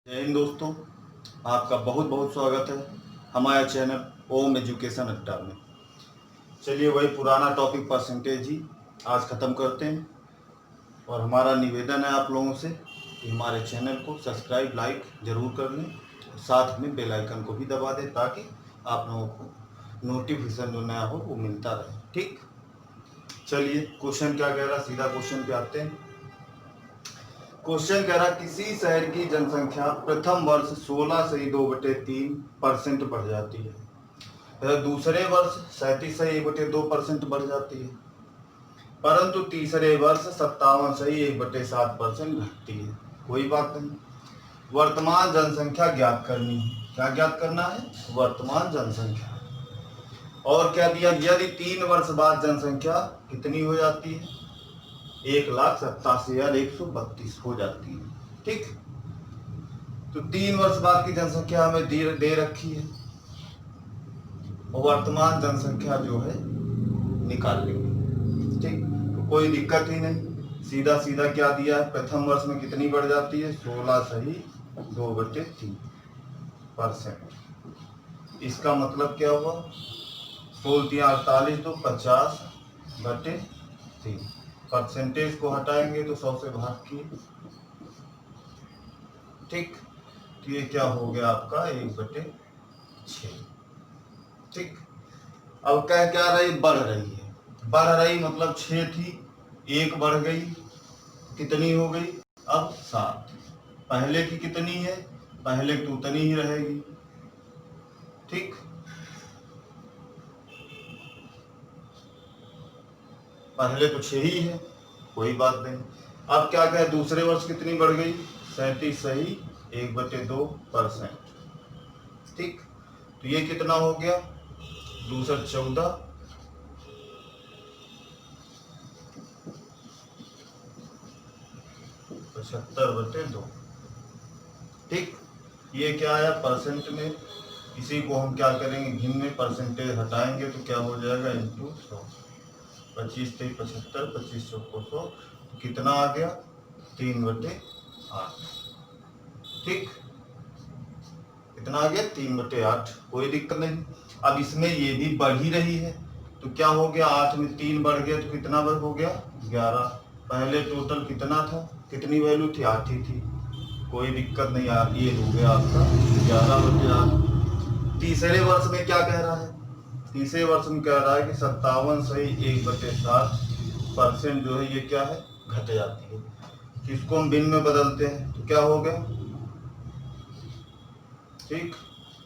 जय हिंद दोस्तों, आपका बहुत बहुत स्वागत है हमारे चैनल ओम एजुकेशन अड्डा में। चलिए वही पुराना टॉपिक परसेंटेज ही आज ख़त्म करते हैं और हमारा निवेदन है आप लोगों से कि हमारे चैनल को सब्सक्राइब लाइक ज़रूर कर लें और साथ में बेल आइकन को भी दबा दें ताकि आप लोगों को नोटिफिकेशन जो नया हो वो मिलता रहे। ठीक, चलिए क्वेश्चन क्या कह रहा, सीधा क्वेश्चन पे आते हैं। क्वेश्चन कह रहा किसी शहर की जनसंख्या प्रथम वर्ष 16 से 2/3% बढ़ जाती है, दूसरे वर्ष 37 से 1/2% बढ़ जाती है, परंतु तीसरे वर्ष 57 से 1/7% घटती है। कोई बात नहीं, वर्तमान जनसंख्या ज्ञात करनी है। क्या ज्ञात करना है? वर्तमान जनसंख्या। और क्या दिया, यदि 3 वर्ष बाद जनसंख्या कितनी हो जाती है? 1,87,132 हो जाती है। ठीक, तो 3 वर्ष बाद की जनसंख्या हमें दे रखी है और वर्तमान जनसंख्या जो है निकाल लेंगे। ठीक, तो कोई दिक्कत ही नहीं, सीधा सीधा क्या दिया है, प्रथम वर्ष में कितनी बढ़ जाती है? 16 सही 2/3%। इसका मतलब क्या हुआ? 16 48 तो 50/3। परसेंटेज को हटाएंगे तो 100 से भाग किए। ठीक, तो ये क्या हो गया आपका 1/6। ठीक, अब क्या रही? बढ़ रही है। बढ़ रही मतलब 6 थी, 1 बढ़ गई, कितनी हो गई? अब 7। पहले की कितनी है? पहले की उतनी ही रहेगी। ठीक, पहले तो 6 ही है, कोई बात नहीं। अब क्या कहे, दूसरे वर्ष कितनी बढ़ गई? 37 सही 1/2%। ठीक, तो ये कितना हो गया? 214 75/2। ठीक, ये क्या आया परसेंट में? इसी को हम क्या करेंगे, भिन्न में परसेंटेज हटाएंगे तो क्या हो जाएगा? इंटू 100। 25 3 75, 25 चौको 100, तो कितना आ गया? 3/8। ठीक, कितना आ गया? 3/8। कोई दिक्कत नहीं। अब इसमें ये भी बढ़ ही रही है तो क्या हो गया? 8 में 3 बढ़ गया तो कितना हो गया? 11। पहले टोटल कितना था, कितनी वैल्यू थी? 8 ही थी। कोई दिक्कत नहीं यार, ये हो गया आपका 11/8। तीसरे वर्ष में क्या कह रहा है? तीसरे वर्ष में कह रहा है कि 57 सही 1/7% जो है ये क्या है? घट जाती है। इसको हम भिन्न में बदलते हैं तो क्या हो गया? ठीक,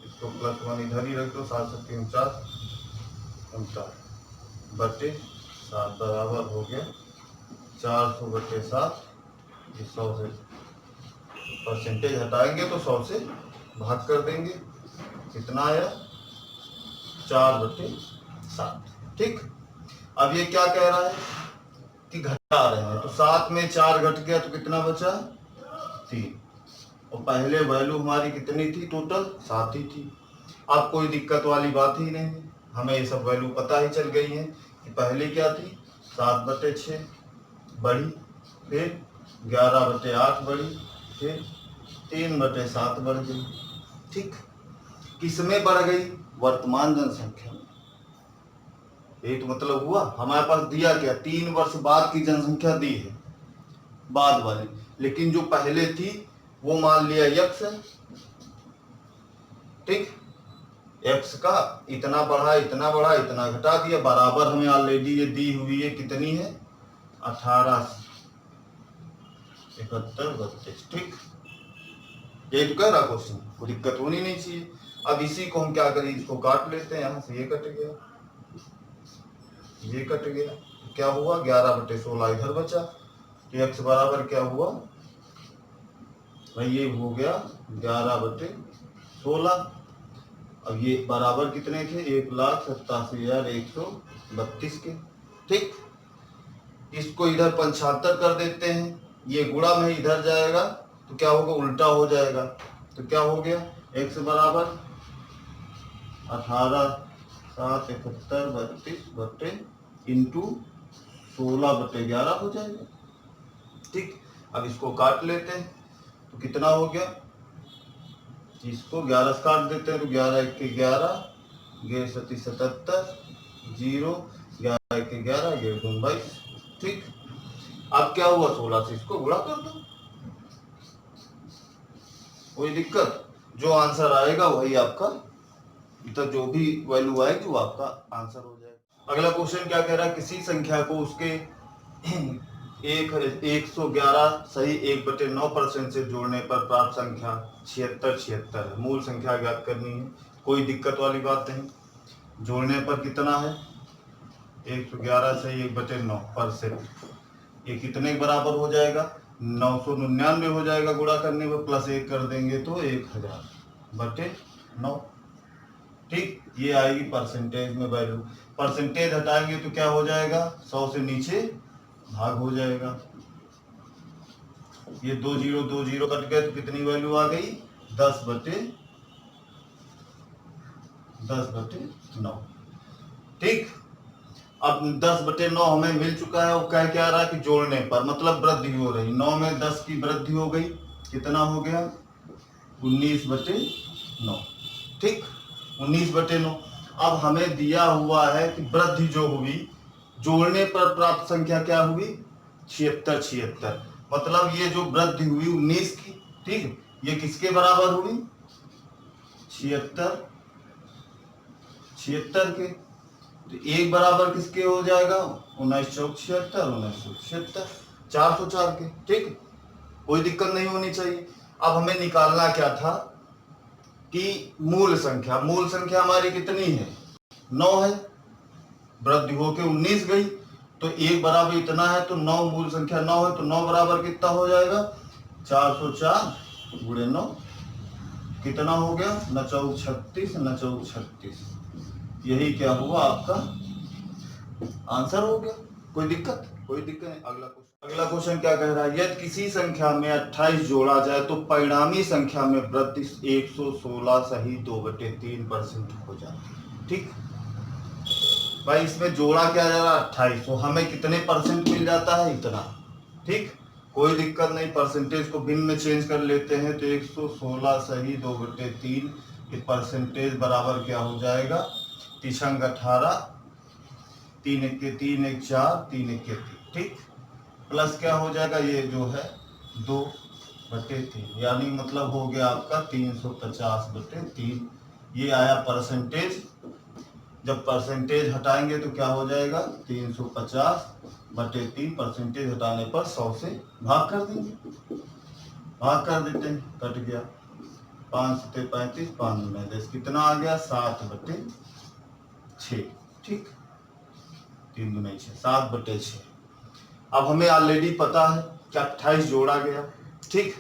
इसको +1 इधर ही रख दो, 7 7 49 बराबर हो गया 400/7। 100 से परसेंटेज हटाएंगे तो 100 से भाग कर देंगे, कितना आया? 4/7। ठीक, अब ये क्या कह रहा है कि घटा रहे हैं, तो 7 में 4 घट गया तो कितना बचा? 3। और पहले वैल्यू हमारी कितनी थी? टोटल 7 ही थी। अब कोई दिक्कत वाली बात ही नहीं, हमें ये सब वैल्यू पता ही चल गई है कि पहले क्या थी? 7/6 बढ़ी, फिर 11/8 बढ़ी, फिर 3/7 बढ़ गई। ठीक, किसमें बढ़ गई? वर्तमान जनसंख्या में। ये तो मतलब हुआ हमारे पास दिया क्या? 3 वर्ष बाद की जनसंख्या दी है, बाद वाली, लेकिन जो पहले थी वो मान लिया x है। ठीक, x का इतना बढ़ा, इतना बढ़ा, इतना घटा दिया, बराबर हमें ऑलरेडी ये दी हुई है, कितनी है? 18 71 32। ठीक, ये तो कह रहा क्वेश्चन, कोई दिक्कत होनी नहीं चाहिए। अब इसी को हम क्या करें, इसको काट लेते हैं, यहां से ये कट गया, ये कट गया, क्या हुआ? 11/16 इधर बचा, तो x बराबर क्या हुआ भाई? ये हो गया 11/16। अब ये बराबर कितने थे? 1,87,132 के। ठीक, इसको इधर 75 कर देते हैं, ये गुणा में इधर जाएगा तो क्या होगा? उल्टा हो जाएगा। तो क्या हो गया? x बराबर 18,771 इंटू 16/11 हो जाएगा। ठीक, अब इसको काट लेते हैं तो कितना हो गया? इसको 11 से काट देते हैं तो 11 एक के 11, 11 सती 77, 0, 11 एक के 11, 11 दूनी 22। ठीक, अब क्या हुआ, 16 से इसको गुणा कर दो, कोई दिक्कत, जो आंसर आएगा वही आपका, तो जो भी वैल्यू आएगी वो आपका आंसर हो जाएगा। अगला क्वेश्चन क्या कह रहा है, किसी संख्या को उसके 111 सही 1/9% से जोड़ने पर प्राप्त संख्या 76 है। मूल संख्या ज्ञात करनी है, कोई दिक्कत वाली बात नहीं। जोड़ने पर कितना है, 111 सही 1/9%, ये कितने के बराबर हो जाएगा, 999 हो जाएगा। गुणा करने पर प्लस 1 कर देंगे तो 1000/9। ठीक, ये आएगी परसेंटेज में वैल्यू। परसेंटेज हटाएंगे तो क्या हो जाएगा, 100 से नीचे भाग हो जाएगा। ये 2 0 2 0 कट गए तो कितनी वैल्यू आ गई, 10/9। ठीक, अब 10/9 हमें मिल चुका है। वो क्या रहा है कि जोड़ने पर मतलब वृद्धि हो रही, 9 में 10 की वृद्धि हो गई, कितना हो गया 19/9। ठीक, 19/9। अब हमें दिया हुआ है कि वृद्धि जो हुई जोड़ने पर प्राप्त संख्या क्या हुई, 76। मतलब ये जो वृद्धि हुई 19 की, ठीक, ये किसके बराबर हुई, 76 के। तो एक बराबर किसके हो जाएगा, 19 चौक 76, 1976, 404 के। ठीक, कोई दिक्कत नहीं होनी चाहिए। अब हमें निकालना क्या था कि मूल संख्या हमारी कितनी है, 9 है, वृद्धि होके 19 गई, तो एक बराबर इतना है, तो 9 मूल संख्या 9 है, तो 9 बराबर कितना हो जाएगा, 404 गुणे 9, कितना हो गया, 9 चौक 36, 9 चौक 36। यही क्या हुआ, आपका आंसर हो गया। कोई दिक्कत नहीं। अगला क्वेश्चन क्या कह रहा है, यदि किसी संख्या में 28 जोड़ा जाए तो परिणामी संख्या में वृद्धि 116 सही 2/3% हो जाती है। ठीक भाई, इसमें जोड़ा क्या जा रहा है, 28, तो हमें कितने परसेंट मिल जाता है, इतना। ठीक, कोई दिक्कत नहीं, परसेंटेज को भिन्न में चेंज कर लेते हैं तो 116 सही 2/3, ये परसेंटेज बराबर क्या हो जाएगा, 3 अंक 18, 3 1 के 3 1 4, 3 1 के 3। ठीक, प्लस क्या हो जाएगा, ये जो है 2/3, यानी मतलब हो गया आपका 350/3। ये आया परसेंटेज। जब परसेंटेज हटाएंगे तो क्या हो जाएगा, 350/3, परसेंटेज हटाने पर 100 से भाग कर देंगे, भाग कर देते हैं, कट गया, 5 से 35, 5 में 10, कितना आ गया, 7/6। ठीक, 3 दूनी 6, 7/6। अब हमें ऑलरेडी पता है कि 28 जोड़ा गया। ठीक,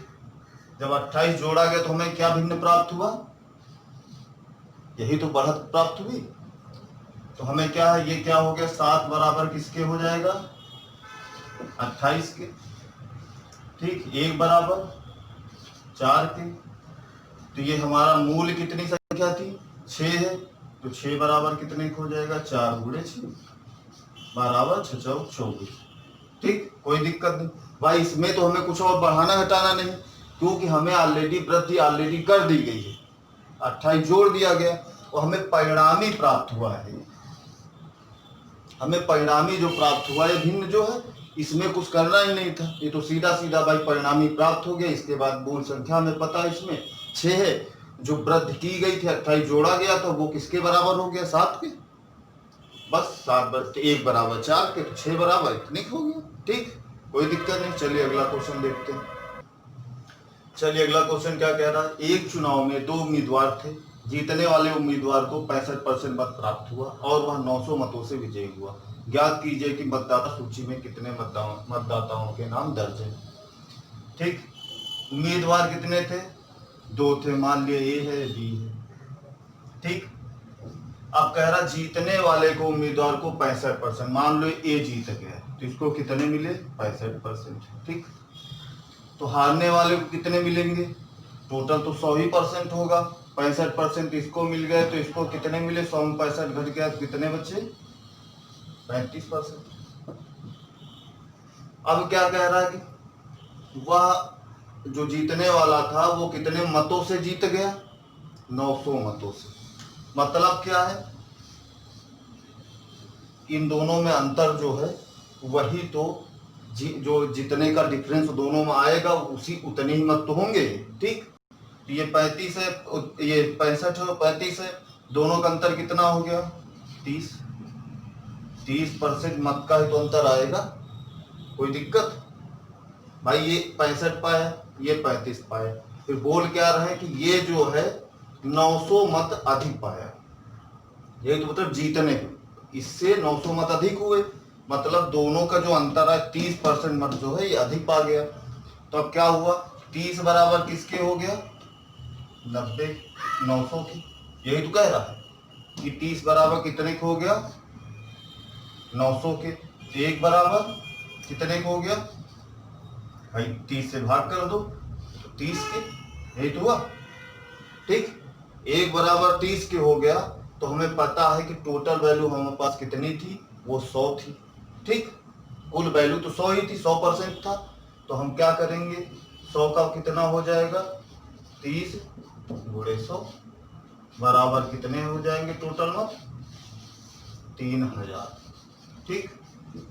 जब 28 जोड़ा गया तो हमें क्या भिन्न प्राप्त हुआ, यही तो बढ़त प्राप्त हुई। तो हमें क्या है, ये क्या हो गया, 7 बराबर किसके हो जाएगा, 28 के। ठीक, 1 बराबर 4 के। तो ये हमारा मूल कितनी संख्या थी, 6 है, तो 6 बराबर कितने हो जाएगा, 4 गुणे 6 बराबर 6 चौक 24। ठीक, कोई दिक्कत नहीं भाई, इसमें तो हमें कुछ और बढ़ाना घटाना नहीं, क्योंकि हमें ऑलरेडी वृद्धि ऑलरेडी कर दी गई है, 28 जोड़ दिया गया और हमें परिणामी प्राप्त हुआ है। हमें परिणामी जो प्राप्त हुआ है भिन्न जो है, इसमें कुछ करना ही नहीं था, ये तो सीधा सीधा भाई परिणामी प्राप्त हो गया। इसके बाद मूल संख्या में पता है इसमें 6 है, जो वृद्धि की गई थी 28 जोड़ा गया था, वो किसके बराबर हो गया, 7 के। बस 7/1 बराबर 4 के, तो 6 बराबर इतने हो गया। ठीक, कोई दिक्कत नहीं। चलिए अगला क्वेश्चन देखते हैं। चलिए अगला क्वेश्चन क्या कह रहा है, एक चुनाव में 2 उम्मीदवार थे, जीतने वाले उम्मीदवार को 65% मत प्राप्त हुआ और वह 900 मतों से विजयी हुआ। ज्ञात कीजिए कि मतदाता सूची में कितने मतदाताओं के नाम दर्ज है। ठीक, उम्मीदवार कितने थे, 2 थे, मान लिया ए है, बी है। ठीक, अब कह रहा जीतने वाले को उम्मीदवार को 65%, मान लो ए जीत गया तो इसको कितने मिले, 65%। ठीक, तो हारने वाले को कितने मिलेंगे, टोटल तो 100% होगा, 65% इसको मिल गए तो इसको कितने मिले, 100 में 65 घट गया तो कितने बचे, 35%। अब क्या कह रहा है कि वह जो जीतने वाला था वो कितने मतों से जीत गया, 900 मतों से। मतलब क्या है, इन दोनों में अंतर जो है वही तो जो जितने का डिफरेंस दोनों में आएगा उसी उतने ही मत तो होंगे। ठीक, ये 35 है, ये 65 है, 35 है, दोनों का अंतर कितना हो गया 30। 30% मत का ही तो अंतर आएगा, कोई दिक्कत भाई। ये 65 पाया, ये 35 पाया, फिर बोल क्या रहे हैं कि ये जो है 900 मत अधिक पाया। ये तो मतलब जीतने इससे 900 मत अधिक हुए, मतलब दोनों का जो अंतर है 30% मत जो है ये अधिक पा गया। तो अब क्या हुआ, 30 बराबर किसके हो गया 90 900 की। यही तो कह रहा है कि 30 बराबर कितने को हो गया 900 के। 1 बराबर कितने को हो गया भाई, 30 से भाग कर दो तो 30 के, यही तो हुआ। ठीक, 1 बराबर 30 के हो गया, तो हमें पता है कि टोटल वैल्यू हमारे पास कितनी थी, वो 100 थी। ठीक, कुल वैल्यू तो 100 ही थी, 100% था। तो हम क्या करेंगे, 100 का कितना हो जाएगा 30 गुणे 100 बराबर कितने हो जाएंगे टोटल मत 3000। ठीक,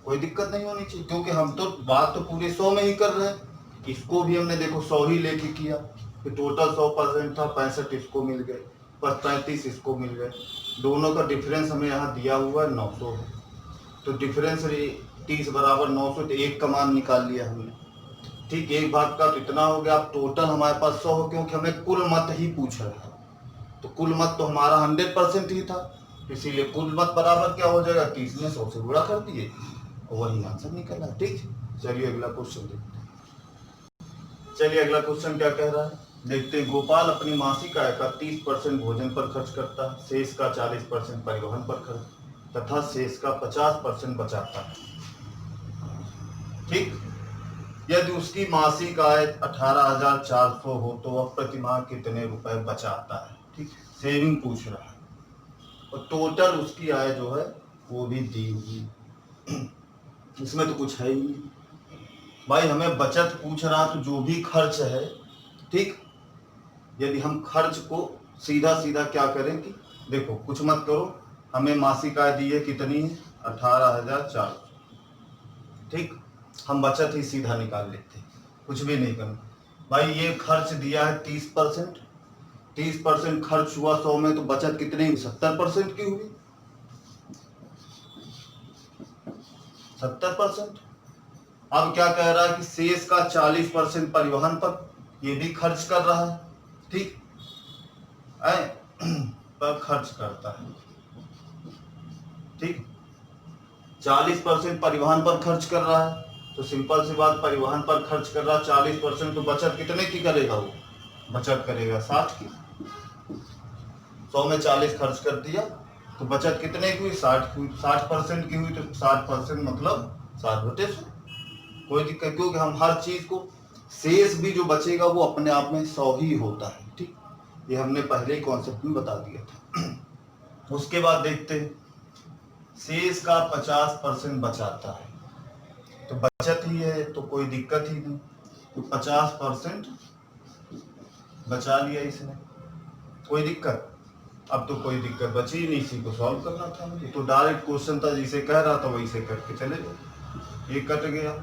कोई दिक्कत नहीं होनी चाहिए, क्योंकि हम तो बात तो पूरे 100 में ही कर रहे हैं। इसको भी हमने देखो 100 ही लेके किया, कि टोटल 100% था, 65 इसको मिल गए, 35 इसको मिल गए। दोनों का डिफरेंस हमें यहाँ दिया हुआ है 900 है, तो डिफरेंस 30 बराबर 900, तो 1 का मान निकाल लिया हमने। ठीक, 1 भाग का तो इतना हो गया। अब टोटल हमारे पास 100 हो, क्योंकि हमें कुल मत ही पूछ रहा था, तो कुल मत तो हमारा 100% ही था, इसीलिए कुल मत बराबर क्या हो जाएगा 30 में 100 से गुणा कर दिए, वही आंसर निकला। ठीक, चलिए अगला क्वेश्चन देखते हैं। चलिए अगला क्वेश्चन क्या कह रहा है, देखते हैं। गोपाल अपनी मासिक आय का 30% भोजन पर खर्च करता है, शेष का 40% परिवहन पर खर्च तथा शेष का 50% बचाता है। ठीक, यदि उसकी मासिक आय 18,400 हो तो वह प्रतिमाह कितने रुपए बचाता है। ठीक, सेविंग पूछ रहा है, और टोटल उसकी आय जो है वो भी दी हुई, इसमें तो कुछ है ही नहीं भाई। हमें बचत पूछ रहा, तो जो भी खर्च है, ठीक, यदि हम खर्च को सीधा सीधा क्या करें कि देखो कुछ मत करो, हमें मासिक आय दी है कितनी है 18,400। ठीक, हम बचत ही सीधा निकाल लेते हैं, कुछ भी नहीं करना भाई। ये खर्च दिया है 30%, 30% खर्च हुआ 100 में, तो बचत कितनी हुई 70% की हुई, 70%। अब क्या कह रहा है कि शेष का 40% परिवहन पर, ये भी खर्च कर रहा है। ठीक, पर खर्च करता है। ठीक, 40% परिवहन पर खर्च कर रहा है, तो सिंपल सी बात, परिवहन पर खर्च कर रहा है 40%, तो बचत कितने की करेगा वो, बचत करेगा 60 की। 100 में 40 खर्च कर दिया, तो बचत कितने की हुई 60% की हुई, तो 60% मतलब 60/100। कोई दिक्कत, क्योंकि हम हर चीज को, शेष भी जो बचेगा वो अपने आप में 100 ही होता है। ठीक, ये हमने पहले ही कॉन्सेप्ट में बता दिया था। उसके बाद देखते हैं, शेष का 50% बचाता है, तो बचत ही है तो कोई दिक्कत ही नहीं, तो 50% बचा लिया इसने, कोई दिक्कत। अब तो कोई दिक्कत बची ही नहीं, इसी को सॉल्व करना था। ये तो डायरेक्ट क्वेश्चन था, जिसे कह रहा था वही से करके चले गए। ये कट गया,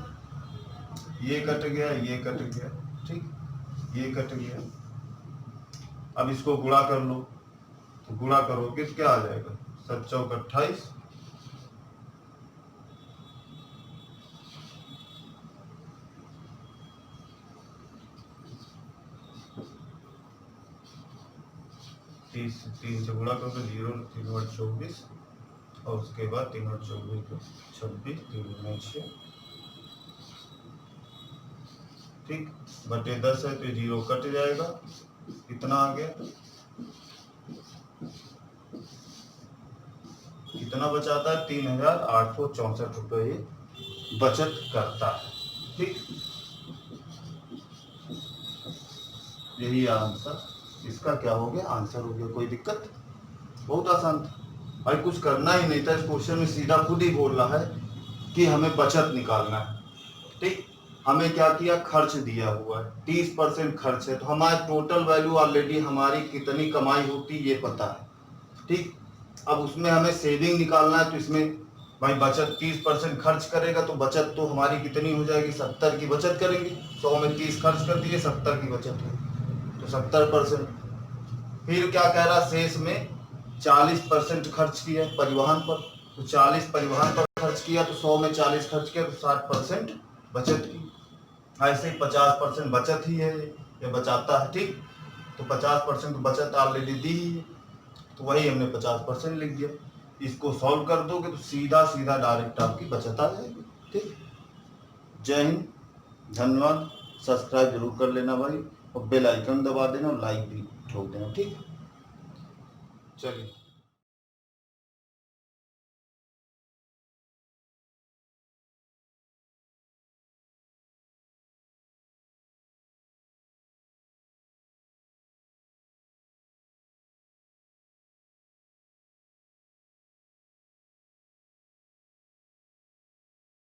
ये कट गया, ये कट गया, ठीक, ये कट गया। अब इसको गुणा कर लो, तो गुणा करोगे तो क्या आ जाएगा 7 चौक 28, तीन से गुणा करोगे 0 3 और 24, और उसके बाद 3 और 24 को 26, 3 में 6, ठीक, बटे 10 है तो 0 कट जाएगा, कितना आ गया, कितना बचाता है 3,864 रुपये बचत करता है। ठीक, यही आंसर, इसका क्या हो गया आंसर हो गया। कोई दिक्कत, बहुत आसान था भाई, कुछ करना ही नहीं था। इस क्वेश्चन में सीधा खुद ही बोल रहा है कि हमें बचत निकालना है। ठीक, हमें क्या किया, खर्च दिया हुआ है 30% खर्च है, तो हमारी टोटल वैल्यू ऑलरेडी हमारी कितनी कमाई होती ये पता है, ठीक। अब उसमें हमें सेविंग निकालना है, तो इसमें भाई बचत 30% खर्च करेगा तो बचत तो हमारी कितनी हो जाएगी, 70 की बचत करेंगे। 100 में 30 खर्च कर दिए, 70 की बचत हुई, तो 70%। फिर क्या कह रहा, शेष में 40% खर्च किया परिवहन पर, तो 40 परिवहन पर खर्च किया, तो 100 में 40 खर्च किया तो 60% बचत की। ऐसे ही 50% बचत ही है, ये बचाता है, ठीक। तो 50% बचत ऑलरेडी दी ही है, तो वही हमने 50% लिख दिया। इसको सॉल्व कर दोगे तो सीधा सीधा डायरेक्ट आपकी बचत आ जाएगी, ठीक। जय हिंद, धन्यवाद। सब्सक्राइब जरूर कर लेना भाई, और बेल आइकन दबा देना और लाइक भी ठोक देना, ठीक। चलिए।